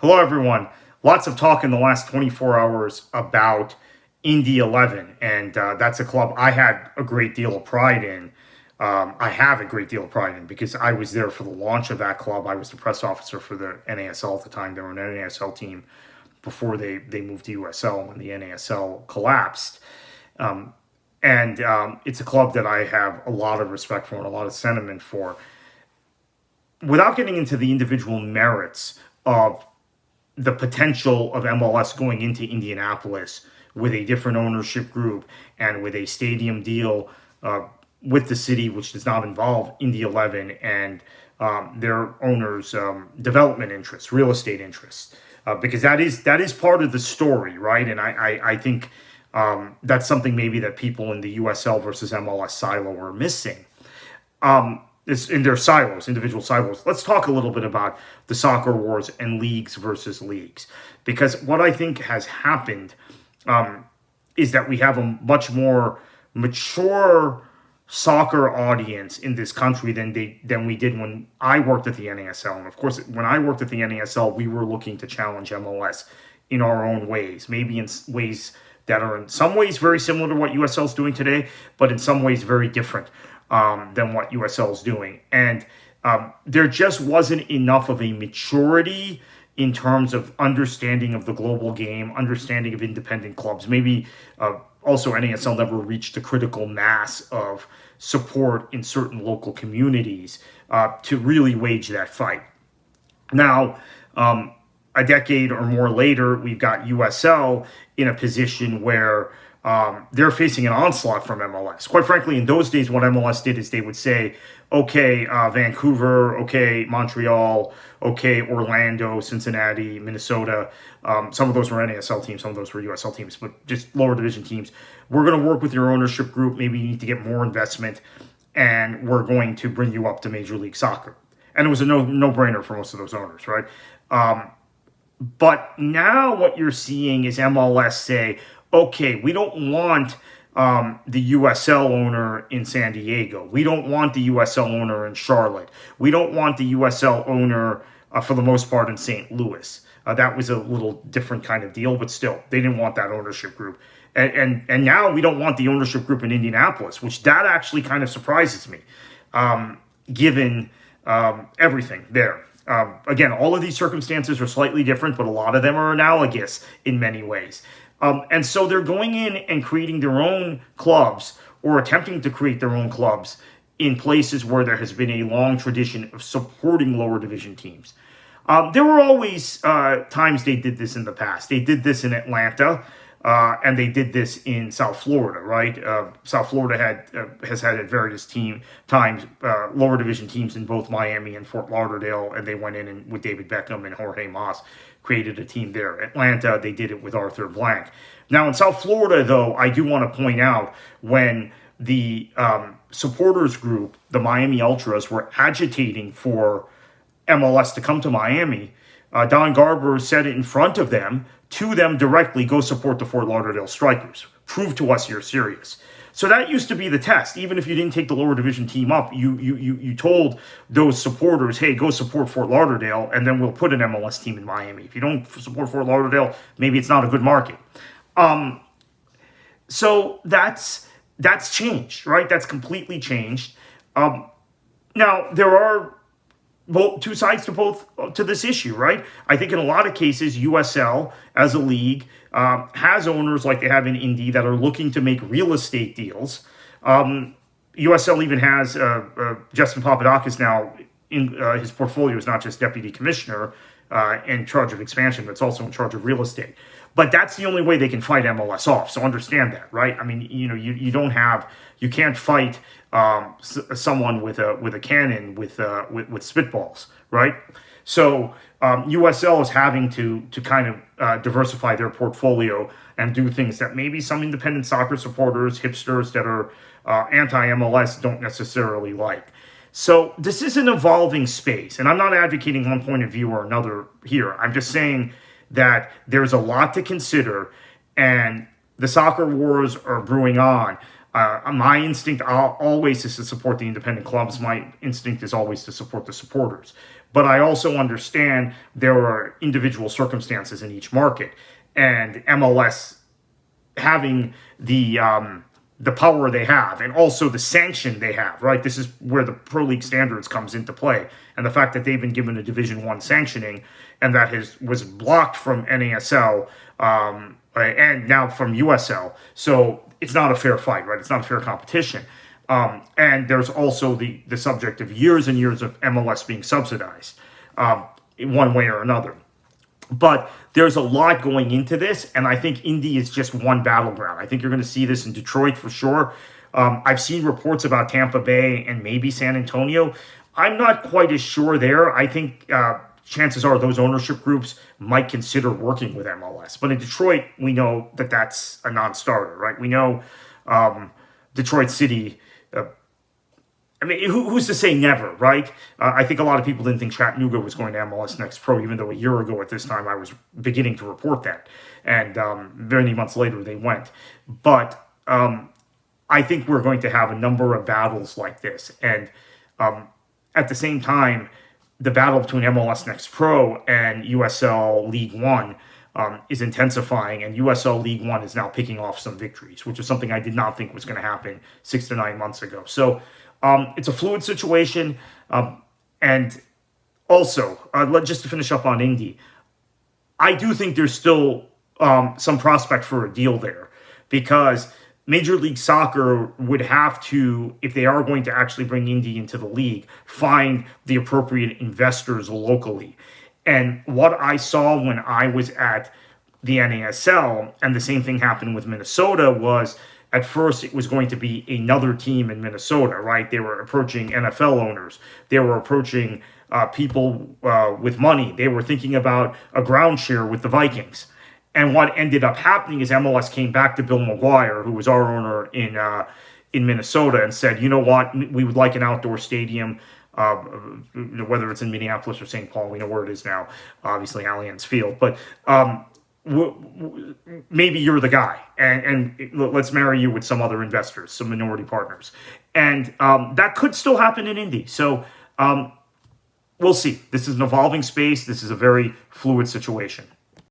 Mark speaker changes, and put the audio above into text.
Speaker 1: Hello, everyone. Lots of talk in the last 24 hours about Indy 11, and that's a club I had a great deal of pride in. I have a great deal of pride in because I was there for the launch of that club. I was the press officer for the NASL at the time. They were an NASL team before they moved to USL when the NASL collapsed. And it's a club that I have a lot of respect for and a lot of sentiment for. Without getting into the individual merits of the potential of MLS going into Indianapolis with a different ownership group and with a stadium deal with the city, which does not involve Indy 11 and their owners' development interests, real estate interests, because that is part of the story, right? And I think that's something maybe that people in the USL versus MLS silo are missing. Is in their silos, individual silos. Let's talk a little bit about the soccer wars and leagues versus leagues, because what I think has happened is that we have a much more mature soccer audience in this country than we did when I worked at the NASL. And of course, when I worked at the NASL, we were looking to challenge MLS in our own ways, maybe in ways that are in some ways very similar to what USL is doing today, but in some ways very different than what USL is doing. And there just wasn't enough of a maturity in terms of understanding of the global game, understanding of independent clubs. Maybe also NASL never reached the critical mass of support in certain local communities to really wage that fight. Now, a decade or more later, we've got USL in a position where they're facing an onslaught from MLS. Quite frankly, in those days, what MLS did is they would say, okay, Vancouver, okay, Montreal, okay, Orlando, Cincinnati, Minnesota. Some of those were NASL teams, some of those were USL teams, but just lower division teams. We're going to work with your ownership group. Maybe you need to get more investment, and we're going to bring you up to Major League Soccer. And it was a no-brainer for most of those owners, right? But now what you're seeing is MLS say, okay, we don't want the USL owner in San Diego. We don't want the USL owner in Charlotte. We don't want the USL owner, for the most part, in St. Louis. That was a little different kind of deal, but still, they didn't want that ownership group. And now we don't want the ownership group in Indianapolis, which that actually kind of surprises me, given everything there. Again, all of these circumstances are slightly different, but a lot of them are analogous in many ways. And so they're going in and creating their own clubs or attempting to create their own clubs in places where there has been a long tradition of supporting lower division teams. There were always times they did this in the past. They did this in Atlanta, and they did this in South Florida, right? South Florida has had at various times lower division teams in both Miami and Fort Lauderdale, and they went in and with David Beckham and Jorge Mas created a team there. Atlanta, they did it with Arthur Blank. Now in South Florida, though, I do want to point out when the supporters group, the Miami Ultras, were agitating for MLS to come to Miami, Don Garber said it in front of them, to them directly, go support the Fort Lauderdale Strikers. Prove to us you're serious. So that used to be the test. Even if you didn't take the lower division team up, you told those supporters, hey, go support Fort Lauderdale, and then we'll put an MLS team in Miami. If you don't support Fort Lauderdale, maybe it's not a good market. So that's changed, right? That's completely changed. Now, there are two sides to this issue, right? I think in a lot of cases, USL as a league has owners like they have in Indy that are looking to make real estate deals. USL even has Justin Papadakis now in his portfolio is not just deputy commissioner in charge of expansion, but it's also in charge of real estate. But that's the only way they can fight MLS off. So understand that, right? I mean, you can't fight someone with a cannon with spitballs, right? So USL is having to kind of diversify their portfolio and do things that maybe some independent soccer supporters, hipsters that are anti-MLS don't necessarily like. So this is an evolving space, and I'm not advocating one point of view or another here. I'm just saying that there's a lot to consider, and the soccer wars are brewing on. My instinct always is to support the independent clubs. My instinct is always to support the supporters. But I also understand there are individual circumstances in each market, and MLS having the power they have, and also the sanction they have, right? This is where the Pro League standards comes into play, and the fact that they've been given a Division One sanctioning, and that was blocked from NASL and now from USL. So it's not a fair fight, right? It's not a fair competition. And there's also the subject of years and years of MLS being subsidized in one way or another. But there's a lot going into this, and I think Indy is just one battleground. I think you're going to see this in Detroit for sure. I've seen reports about Tampa Bay and maybe San Antonio. I'm not quite as sure there. I think chances are those ownership groups might consider working with MLS. But in Detroit, we know that that's a non-starter, right? We know Detroit City. I mean, who's to say never, right? I think a lot of people didn't think Chattanooga was going to MLS Next Pro, even though a year ago at this time I was beginning to report that. And many months later they went. But I think we're going to have a number of battles like this. And at the same time, the battle between MLS Next Pro and USL League One is intensifying, and USL League One is now picking off some victories, which is something I did not think was going to happen 6 to 9 months ago. So it's a fluid situation. And also, just to finish up on Indy, I do think there's still some prospect for a deal there, because Major League Soccer would have to, if they are going to actually bring Indy into the league, find the appropriate investors locally. And what I saw when I was at the NASL, and the same thing happened with Minnesota, was at first it was going to be another team in Minnesota, right? They were approaching NFL owners. They were approaching people with money. They were thinking about a ground share with the Vikings. And what ended up happening is MLS came back to Bill McGuire, who was our owner in Minnesota, and said, you know what, we would like an outdoor stadium, whether it's in Minneapolis or St. Paul. We know where it is now, obviously Allianz Field. But maybe you're the guy, and let's marry you with some other investors, some minority partners. And that could still happen in Indy. So we'll see. This is an evolving space. This is a very fluid situation.